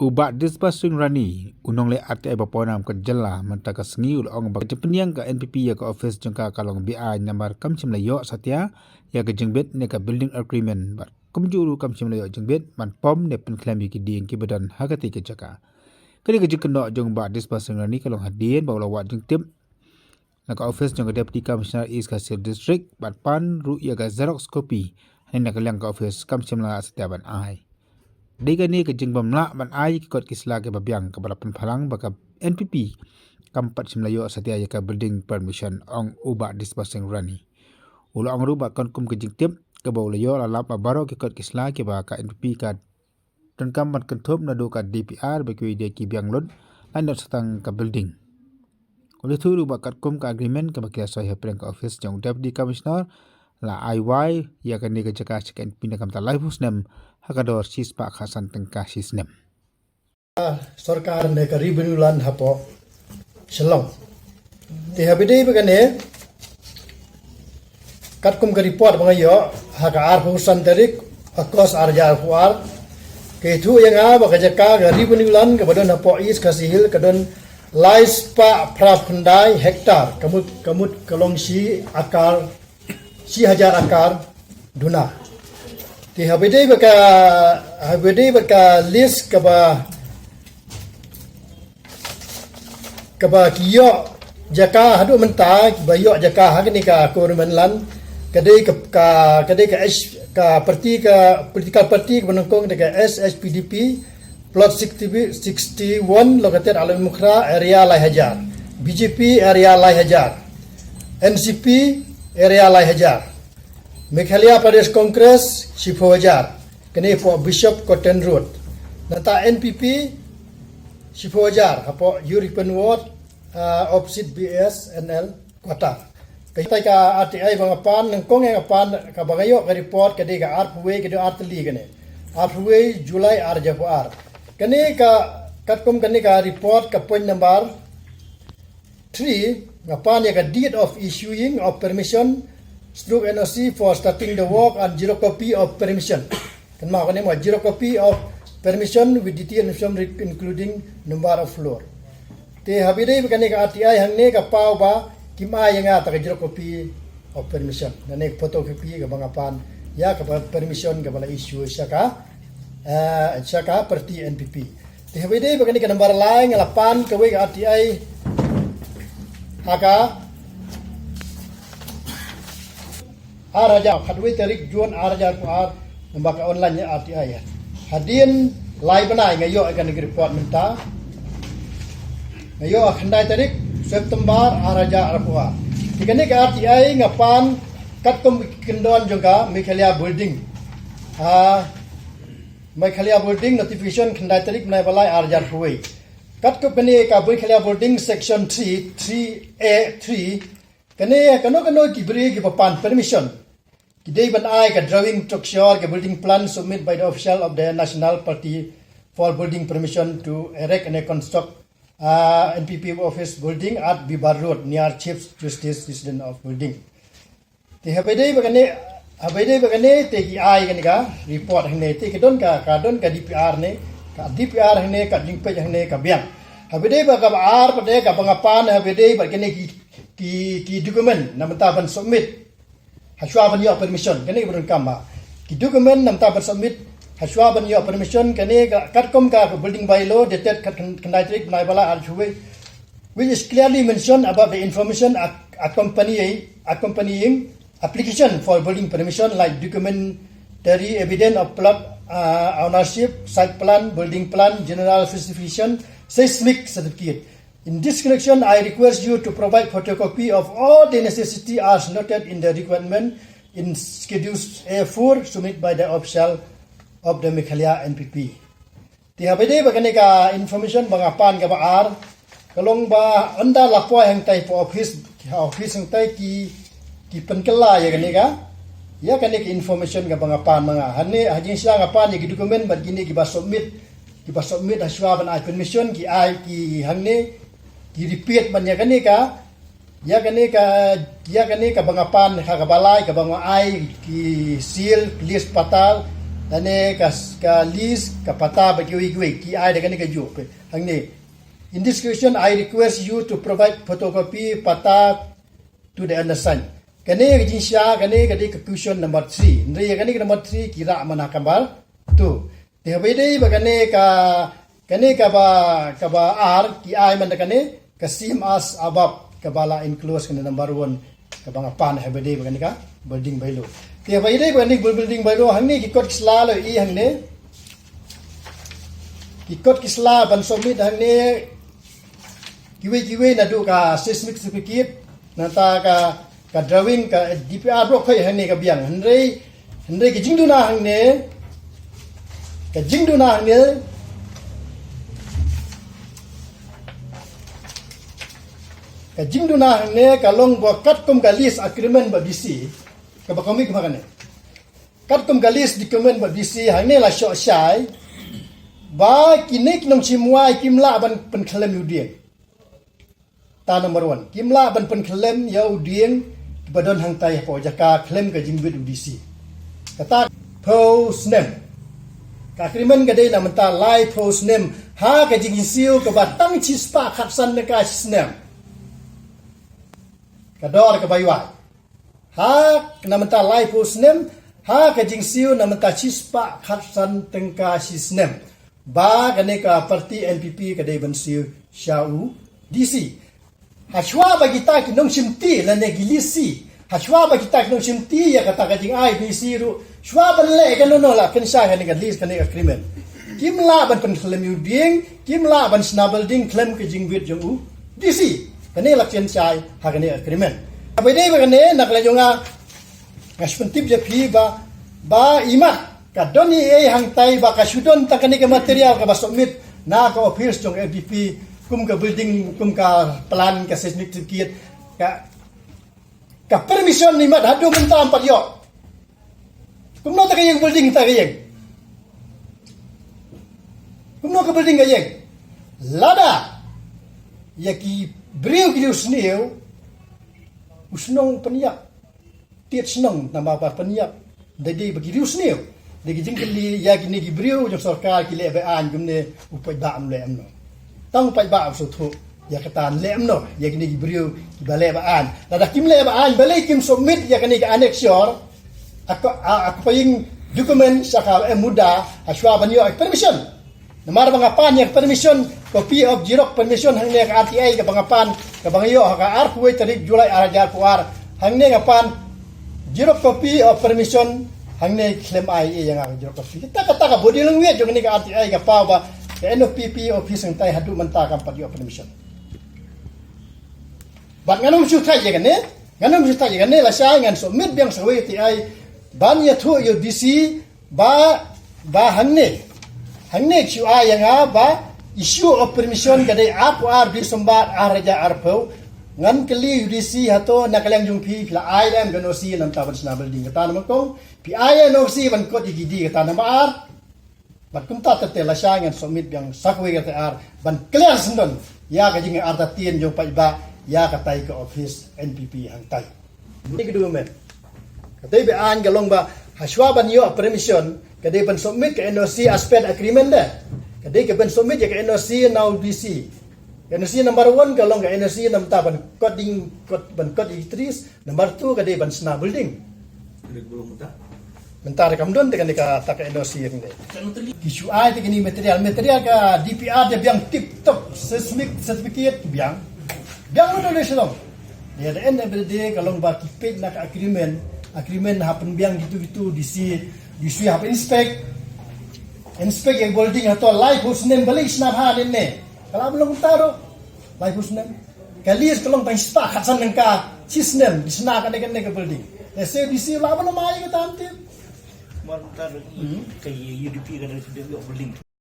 Ubat dispasing rani unong le RTI baponam ke jela mentaka sengi ulong bak jepeniang ke NPP ya ke office jengka kalong BI nambar kamchim la yo satya ya ke jengbet ne ka building agreement bar kumjuru kamchim la yo jengbet man pom ne pen klami ki ding ki badan hagati ke jaka kali ke jekno jong ba dispasing rani kalong hadien bawla wat jeng tip na ka office jeng deputy commissioner East Kasir district bat pan ru ya ka xerox copy hendak liang ka office kamchim la satya ban ai Dega ni ke jengbam la ban ai ki kot kisla ke babiang ke balapan phalang baka NPP kampat simlayo satia ya ka building permission ong uba dispasing rani. Ulo ang ruba kon kum ke jingtip ke bawlayo la lap baro ke kot kisla ke baka NPP ka dan kampat kentup na do ka DPR baki dia ki biang lod landot satang ka building. Oleh tu ruba kat kum ka agreement ke baki asoi hepren ka office jong deputy commissioner la IY ya kan ni ke jaka sekian pindah kam ta live husnem hakador sispa khasan tengkah sisnem सरकार ने का रिवेन्यू लान हापो शलम ते हाबिदे बगने कटकुम का रिपोर्ट बंगायो हाका आर हुसन तरिक अकॉस आरजार हुआर के थु यंगा बका जका का रिवेन्यू लान का बदन हापो इस कसिहिल kadon lais pa prapundai hektar kamut kalongsi akar 1000 akar duna ti habide baka list kaba kiyo jaka hadu menta bayo jaka hagni ka korman lan kadai ka parti ka political party benongkong de SHPDP plot 61 located Alam Mukhra area Lai Hajar BJP area Lai Hajar NCP area Lai Hajar Meghalaya Pradesh Congress Shifo Hajar kene for Bishop Cotton Road nata NPP Shifo Hajar apo European Ward opposite BSNL Kota kai ka RTI bangapan nangkong yang apan ka bangayo ka report kade ka arpwe kade artli kene arpwe Julai arjafuar kene ka katkom kene ka report ka point number 3 ngapan ya ka deed of issuing of permission stroke NOC for starting the work and zero copy of permission. Kan ma kene mo zero copy of permission with detailed information including number of floor. Te habide kene ka RTI hangne ka pau ba kima yanga ta zero copy of permission. Nane photocopy ka bangapan ya ka permission ka bala issue syaka parti NPP. Te habide kene ka number lain ngalapan ka we ka RTI haka Araja khadwi tarik Jun araja ku ar membaka online nya RTI ya. Hadin live banai ngayo akan report minta. Ngayo khandai tarik September araja arpuar. Dikene ke RTI ngapan katkom kendon juga Meghalaya building. Meghalaya building notification khandai tarik nai balai araja arpuai. Katkom kene ka Meghalaya building section 3A 3 kene kano kibri ki papan permission Today ban I ka drawing structure ke building plan submit by the official of the National Party for building permission to erect and construct NPP office building at Bibar Road near Chief Justice Resident of Building. Te habede bagane te ki ai kan ka report hne te kedon ka DPR ne ka DPR hne ka jingpe hne ka biang. Habede ba ka ar pade ka bangapan habede bagane ki dokumen namta ban submit Haswa ban yo permission kene burun kamba ki dokumen namta submit haswa ban yo permission kene katkom ka building bylaw dated kandai bala archwe which is clearly mentioned about the information accompanying application for building permission like documentary evidence of plot ownership, site plan, building plan, general specification, seismic certificate. In this connection, I request you to provide photocopy of all the necessity as noted in the requirement in Schedule A4 submitted by the official of the Meghalaya NPP. Tihabede bagane ka information bangapan ka baar kalong ba anda lapwa hang tai po office hang tai ki penkela ya gane ka ya kane ki information ka bangapan mga hajing siya ngapan ya ki dokumen bad gini ki ba submit haswa ban permission ki ai ki hangne di repeat man ya kane ka bangapan ka kabalay ka bango ai ki seal list patal Lane ka list ka pata ba kiwi ki ai dengan ka ju pe hang ni. In this question I request you to provide photocopy pata to the undersigned. Kane ka jinsya kane ka di question number 3. Ndri kane ka number 3 kira mana kambal 2. Te habede ba kane ka ba r ki ai man kane ka sim as above ka bala enclose kane number 1 ka bang pan habede ba kane ka building by law. Te habede ba kane building by law hang ni ki kot kisla lo I hang ne ki kot kisla ban submit hang ne kiwe na du ka seismic certificate na ta ka drawing ka DPR block khoi hang ne ka biang hendrei ki jingdu na hang ne ka jingdu na hang ne ka jingdu na hang ne ka long bo kat kum ka list agreement ba BC ka ba komi ka ne kat kum ka list document ba BC hang ne la sho shai ba kinik nong chimwai kimla ban pen khlem yu dia ta number 1 kimla ban pen khlem yau dieng badon hang tai po jaka khlem ka jingbit UDC kata post name ka agreement ka dei na menta live post name ha ka jing siu ka batang chispa khatsan ne ka snem ka dor ka baywa ha na menta live post name ha ka jing siu na menta chispa khatsan tengka snem ba ka ne ka parti NPP ka dei ban siu shau DC Hashwa bagi kita kinong simti la negilisi. Hashwa bagi kita kinong simti ya kata kajing ai bisi ru. Shwa banle kan no la kan sha kan gadlis kan agreement. Kimla ban pen claim yu ding, kimla ban snabel ding claim kajing wit jong u. Disi kan la chen chai ha kan agreement. Apa dei ba kan nak la jonga ngas pentip je phi ba ima ka doni hang tai ba ka sudon ta kan ke material ka ba submit na ka office jong FDP kum ka building kum ka plan ka seismic certificate ka permission ni mat hadu menta ampat yo kum no ta kayeng building ta kayeng kum no ka building kayeng lada yaki brio ki usneu usnong peniak tiet snong nama ba peniak dadi bagi usneu dagi jingkeli yaki ni brio jong sarkar ki le ba an gumne upai ba am le amno tang pai ba so thu ya katan lem no ya kini gibriu bale baan la kim le baan bale kim submit ya kini ka annexure aku paying dokumen sakal muda aswa banyo permission namar bangapan ya permission copy of xerox permission hang ne ka RTI ka bangapan ka bangyo ka ar kuwe tarik Julai arajar puar hang ne ngapan xerox copy of permission hang ne claim ai yang xerox copy kita kata ka body language jong ni ka RTI ka pa ba ka NOPP office ng tay hadu manta kan padi permission. Bat nganom su thai je kan ne? Nganom su thai je kan ne la sai ngan submit biang sawe ti ai ban ya thu yo DC ba hangne chu ai yang ba issue of permission ka dai ar bi sombat araja arpo ngan kali UDC hato nakalang jung pi la ai dam gano si lam ta ban snabel ding ta nam kong pi ai no si ban ko digidi ka ta nam ar Bat kumta tete la syangan submit yang sakwe kata ar ban clear sendon ya ka jing ar tatien jong pai ba ya ka tai ka office NPP hang tai. Ni kedua men. Katai be an galong ba haswa ban yo permission kadai ban submit ka NOC aspect agreement da. Kadai ka ban submit ya ka NOC now DC. NOC number 1 galong ka NOC nam ta ban coding ban code itris number 2 kadai ban sna building. Belum ta. Bentar kamdon dengan ka tak NOC yang ni. Isu ai dengan material ka DPR dia biang tip top seismic certificate biang mana boleh selong. Dia ada end of the day kalau ba kipet nak agreement happen biang gitu DC happen inspect yang building atau live house name balik snap ha ni. Kalau belum tahu live house name kalis kalau tang spa khatsan nangka system disnakan dengan ke building. Saya DC lah apa nama ai ka tamtip Malutar kayak UDP kan sudah building.